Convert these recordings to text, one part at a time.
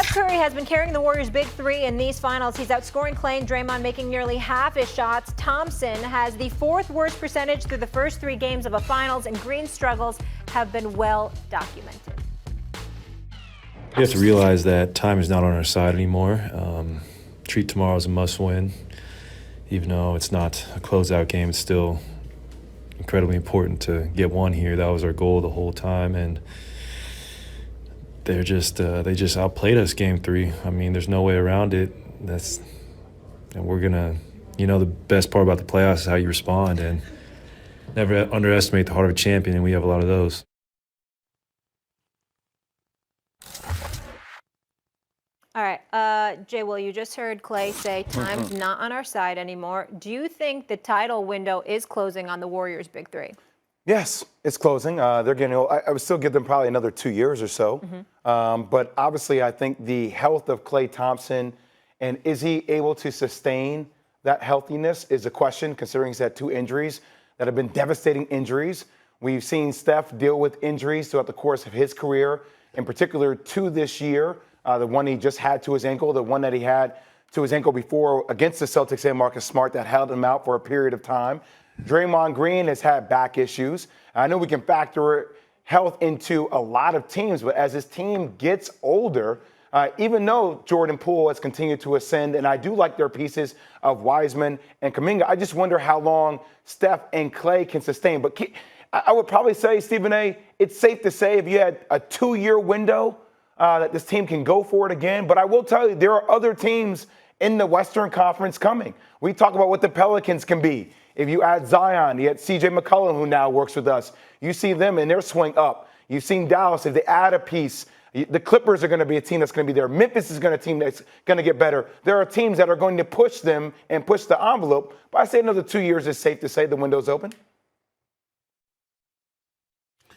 Steph Curry has been carrying the Warriors' big three in these finals. He's outscoring Klay and Draymond, making nearly half his shots. Thompson has the fourth worst percentage through the first three games of a finals, and Green's struggles have been well documented. We have to realize that time is not on our side anymore. Treat tomorrow as a must-win. Even though it's not a closeout game, it's still incredibly important to get one here. That was our goal the whole time, and they just outplayed us game three. I mean, there's no way around it. And we're gonna, the best part about the playoffs is how you respond, and never underestimate the heart of a champion, and we have a lot of those. All right, Jay, well, you just heard Klay say time's not on our side anymore. Do you think the title window is closing on the Warriors' big three? Yes, it's closing. They're getting old. I would still give them probably another 2 years or so. But obviously, I think the health of Klay Thompson and is he able to sustain that healthiness is a question, considering he's had two injuries that have been devastating injuries. We've seen Steph deal with injuries throughout the course of his career, in particular two this year. The one he just had to his ankle, the one that he had to his ankle before against the Celtics and Marcus Smart that held him out for a period of time. Draymond Green has had back issues. I know we can factor health into a lot of teams, but as his team gets older, even though Jordan Poole has continued to ascend, and I do like their pieces of Wiseman and Kuminga, I just wonder how long Steph and Klay can sustain. But I would probably say, Stephen A., it's safe to say if you had a 2-year window, that this team can go for it again. But I will tell you, there are other teams in the Western Conference coming. We talk about what the Pelicans can be. If you add Zion, you had C.J. McCollum, who now works with us. You see them in their swing up. You've seen Dallas, if they add a piece. The Clippers are going to be a team that's going to be there. Memphis is going to be a team that's going to get better. There are teams that are going to push them and push the envelope. But I say another 2 years is safe to say the window's open.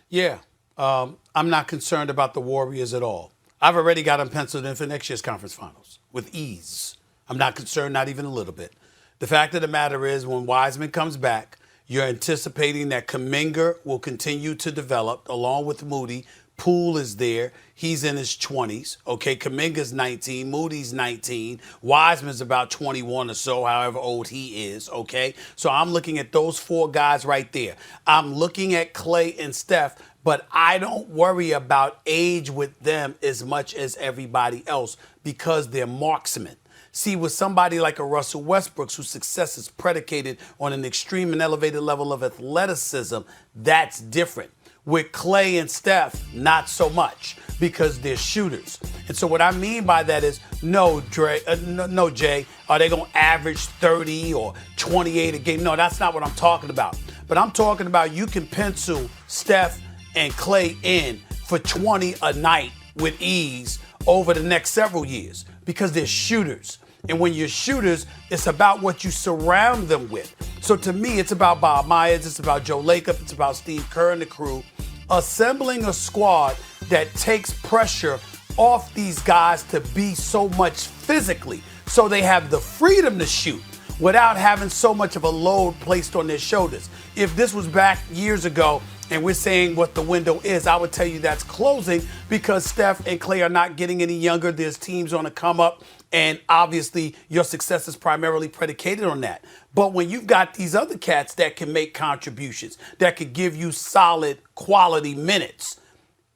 Yeah. I'm not concerned about the Warriors at all. I've already got them penciled in for next year's conference finals with ease. I'm not concerned, not even a little bit. The fact of the matter is when Wiseman comes back, you're anticipating that Kuminga will continue to develop along with Moody. Poole is there. He's in his 20s. Okay, Kuminga's 19. Moody's 19. Wiseman's about 21 or so, however old he is. Okay, so I'm looking at those four guys right there. I'm looking at Klay and Steph, but I don't worry about age with them as much as everybody else because they're marksmen. See, with somebody like a Russell Westbrook, whose success is predicated on an extreme and elevated level of athleticism, that's different. With Klay and Steph, not so much because they're shooters. And so what I mean by that is, no, Jay, are they going to average 30 or 28 a game? No, that's not what I'm talking about. But I'm talking about you can pencil Steph and Klay in for 20 a night with ease over the next several years because they're shooters. And when you're shooters, it's about what you surround them with. So to me, it's about Bob Myers, it's about Joe Lacob, it's about Steve Kerr and the crew, assembling a squad that takes pressure off these guys to be so much physically so they have the freedom to shoot without having so much of a load placed on their shoulders. If this was back years ago and we're saying what the window is, I would tell you that's closing because Steph and Klay are not getting any younger. There's teams on the come up, and obviously your success is primarily predicated on that. But when you've got these other cats that can make contributions, that could give you solid quality minutes,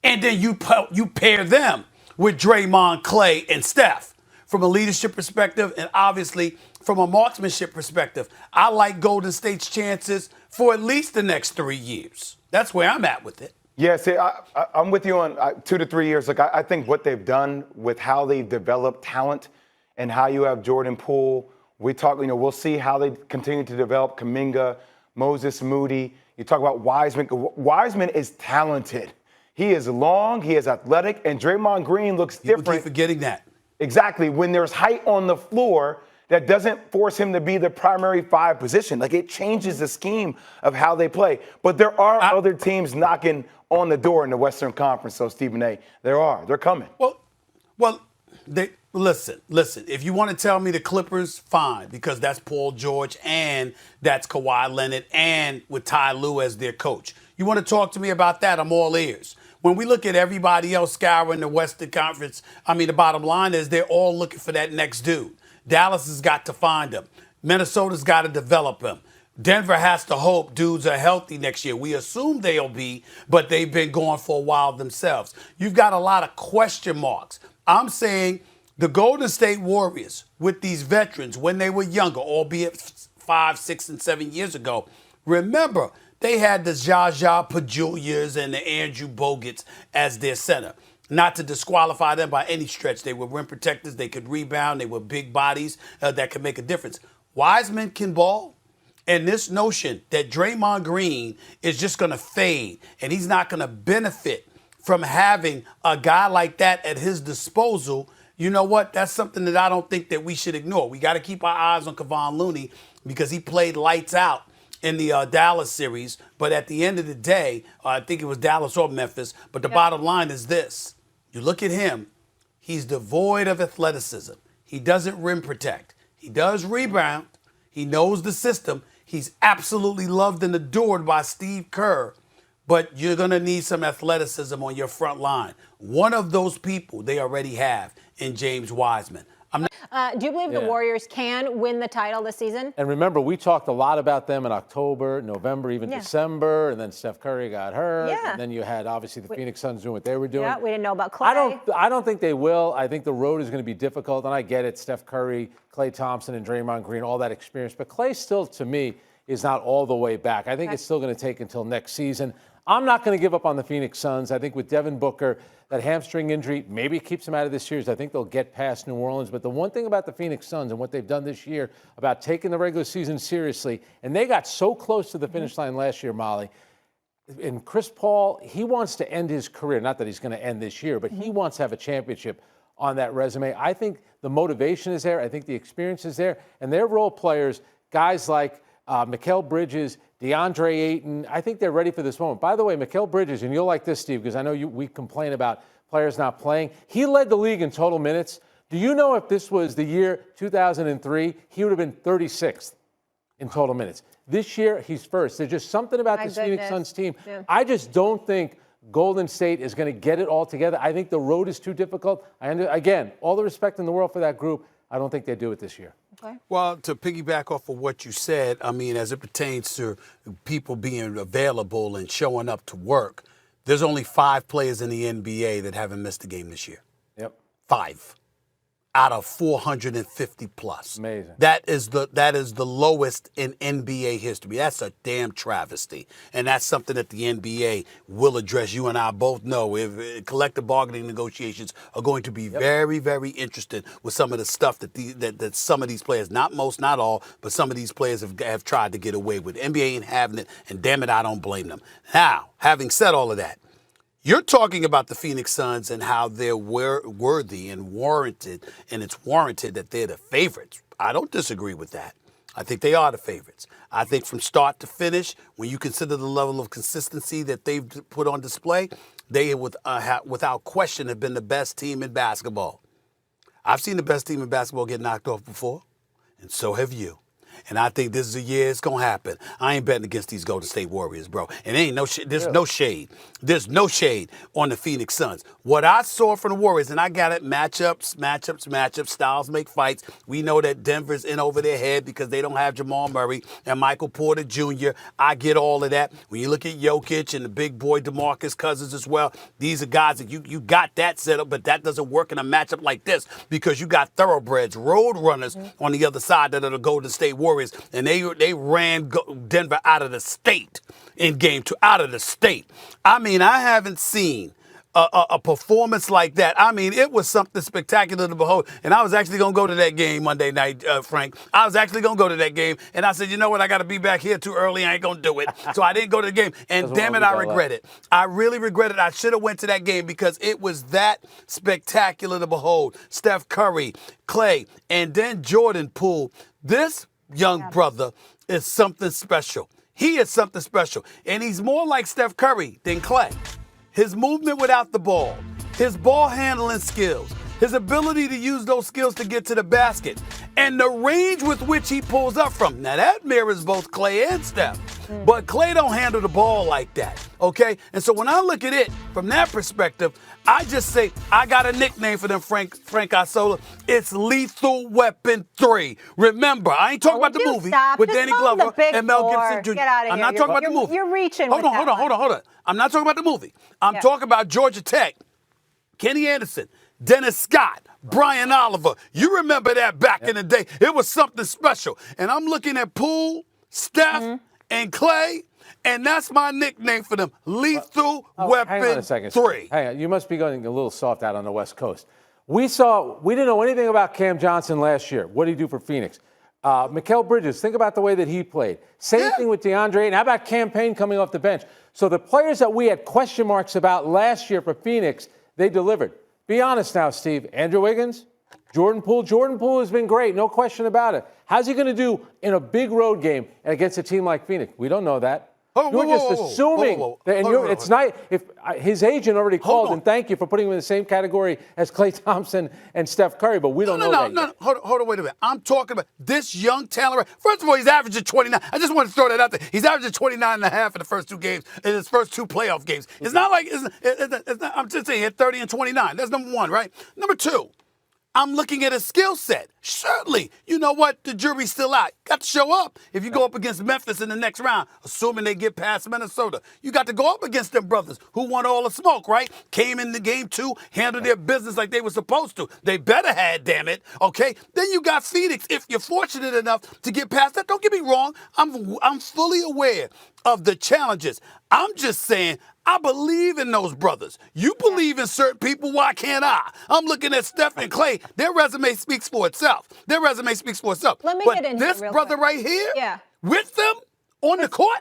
and then you pair them with Draymond, Klay, and Steph, from a leadership perspective and obviously from a marksmanship perspective, I like Golden State's chances for at least the next 3 years. That's where I'm at with it. Yeah, see, I'm with you on 2 to 3 years. Like, I think what they've done with how they've developed talent and how you have Jordan Poole, we'll see how they continue to develop Kuminga, Moses Moody. You talk about Wiseman. Wiseman is talented. He is long, he is athletic, and Draymond Green looks different. People keep forgetting that. Exactly. When there's height on the floor, that doesn't force him to be the primary five position. Like, it changes the scheme of how they play. But there are other teams knocking on the door in the Western Conference, so Stephen A. There are. They're coming. Listen. If you want to tell me the Clippers, fine, because that's Paul George and that's Kawhi Leonard and with Ty Lue as their coach. You want to talk to me about that, I'm all ears. When we look at everybody else scouring the Western Conference, the bottom line is they're all looking for that next dude. Dallas has got to find him. Minnesota's got to develop him. Denver has to hope dudes are healthy next year. We assume they'll be, but they've been going for a while themselves. You've got a lot of question marks. I'm saying the Golden State Warriors, with these veterans, when they were younger, albeit 5, 6, and 7 years ago, remember, they had the Zsa Pachulias and the Andrew Bogut's as their center. Not to disqualify them by any stretch. They were rim protectors. They could rebound. They were big bodies that could make a difference. Wiseman can ball. And this notion that Draymond Green is just going to fade and he's not going to benefit from having a guy like that at his disposal, you know what? That's something that I don't think that we should ignore. We got to keep our eyes on Kevon Looney because he played lights out in the Dallas series. But at the end of the day, I think it was Dallas or Memphis. But the bottom line is this. You look at him, he's devoid of athleticism. He doesn't rim protect. He does rebound. He knows the system. He's absolutely loved and adored by Steve Kerr. But you're going to need some athleticism on your front line. One of those people they already have in James Wiseman. Do you believe the Warriors can win the title this season? And remember, we talked a lot about them in October, November, even December, and then Steph Curry got hurt. Yeah. And then you had, obviously, the Phoenix Suns doing what they were doing. Yeah, we didn't know about Clay. I don't think they will. I think the road is going to be difficult, and I get it. Steph Curry, Klay Thompson, and Draymond Green, all that experience. But Klay still, to me, is not all the way back. I think it's still going to take until next season. I'm not going to give up on the Phoenix Suns. I think with Devin Booker, that hamstring injury maybe keeps him out of this series. I think they'll get past New Orleans. But the one thing about the Phoenix Suns and what they've done this year about taking the regular season seriously, and they got so close to the finish line last year, Molly, and Chris Paul, he wants to end his career. Not that he's going to end this year, but he wants to have a championship on that resume. I think the motivation is there. I think the experience is there. And their role players, guys like Mikal Bridges, DeAndre Ayton, I think they're ready for this moment. By the way, Mikal Bridges, and you'll like this, Steve, because I know we complain about players not playing. He led the league in total minutes. Do you know if this was the year 2003, he would have been 36th in total minutes. This year, he's first. There's just something about this Phoenix Suns team. Yeah. I just don't think Golden State is going to get it all together. I think the road is too difficult. Again, all the respect in the world for that group. I don't think they do it this year. Okay. Well, to piggyback off of what you said, as it pertains to people being available and showing up to work, there's only 5 players in the NBA that haven't missed a game this year. Yep. 5 out of 450 plus. Amazing. That is the lowest in NBA history. That's a damn travesty. And that's something that the NBA will address. You and I both know if collective bargaining negotiations are going to be very, very interested with some of the stuff that some of these players, not most, not all, but some of these players have tried to get away with. NBA ain't having it, and damn it, I don't blame them. Now, having said all of that, you're talking about the Phoenix Suns and how they're worthy and warranted, and it's warranted that they're the favorites. I don't disagree with that. I think they are the favorites. I think from start to finish, when you consider the level of consistency that they've put on display, they, without question, have been the best team in basketball. I've seen the best team in basketball get knocked off before, and so have you. And I think this is a year it's going to happen. I ain't betting against these Golden State Warriors, bro. And ain't there's no shade. There's no shade on the Phoenix Suns. What I saw from the Warriors, and I got it, matchups, styles make fights. We know that Denver's in over their head because they don't have Jamal Murray and Michael Porter Jr. I get all of that. When you look at Jokic and the big boy DeMarcus Cousins as well, these are guys that you got that set up, but that doesn't work in a matchup like this because you got thoroughbreds, road runners on the other side that are the Golden State Warriors. And they ran Denver out of the state in game 2, out of the state. I haven't seen a performance like that. It was something spectacular to behold. And I was actually going to go to that game Monday night, Frank. I was actually going to go to that game. And I said, you know what? I got to be back here too early. I ain't going to do it. So I didn't go to the game. And damn it, I regret it. I really regret it. I should have went to that game because it was that spectacular to behold. Steph Curry, Klay, and then Jordan Poole. This young brother is something special. He is something special. And he's more like Steph Curry than Klay. His movement without the ball, his ball handling skills, his ability to use those skills to get to the basket, and the range with which he pulls up from. Now, that mirrors both Klay and Steph. But Klay don't handle the ball like that, okay? And so when I look at it from that perspective, I just say, I got a nickname for them, Frank Isola. It's Lethal Weapon 3. Remember, I ain't talking about the movie with Just Danny call him the Glover Big and Mel Four. Gibson Jr. Get out of I'm here. not talking about the You're- movie. you're reaching Hold with on. that one. I'm not talking about the movie. I'm talking about Georgia Tech, Kenny Anderson, Dennis Scott, Brian Oliver. You remember that back in the day. It was something special. And I'm looking at Poole, Steph, and Klay, and that's my nickname for them, Lethal Weapon Hang on a second. 3. Hang on. You must be going a little soft out on the West Coast. We didn't know anything about Cam Johnson last year. What did he do for Phoenix? Mikal Bridges, think about the way that he played. Same thing with DeAndre. And how about Cam Payne coming off the bench? So the players that we had question marks about last year for Phoenix, they delivered. Be honest now, Steve. Andrew Wiggins, Jordan Poole. Jordan Poole has been great, no question about it. How's he going to do in a big road game against a team like Phoenix? We don't know that. You're just assuming that, and it's not. If his agent already called, and thank you for putting him in the same category as Klay Thompson and Steph Curry, but we don't know that yet. Hold on, wait a minute. I'm talking about this young talent. First of all, he's averaging 29. I just want to throw that out there. He's averaging 29 and a half in the first 2 games, in his first 2 playoff games. It's not like, it's not, I'm just saying, he had 30 and 29. That's number 1, right? Number 2, I'm looking at his skill set. Certainly, you know what? The jury's still out. Got to show up. If you go up against Memphis in the next round, assuming they get past Minnesota, you got to go up against them brothers who want all the smoke, right? Came in the game 2, handled their business like they were supposed to. They better had, damn it, okay? Then you got Phoenix. If you're fortunate enough to get past that, don't get me wrong. I'm fully aware of the challenges. I'm just saying, I believe in those brothers. You believe in certain people, why can't I? I'm looking at Steph and Klay. Their resume speaks for itself. Let me but get into this it real brother quick. right here, with them on the court,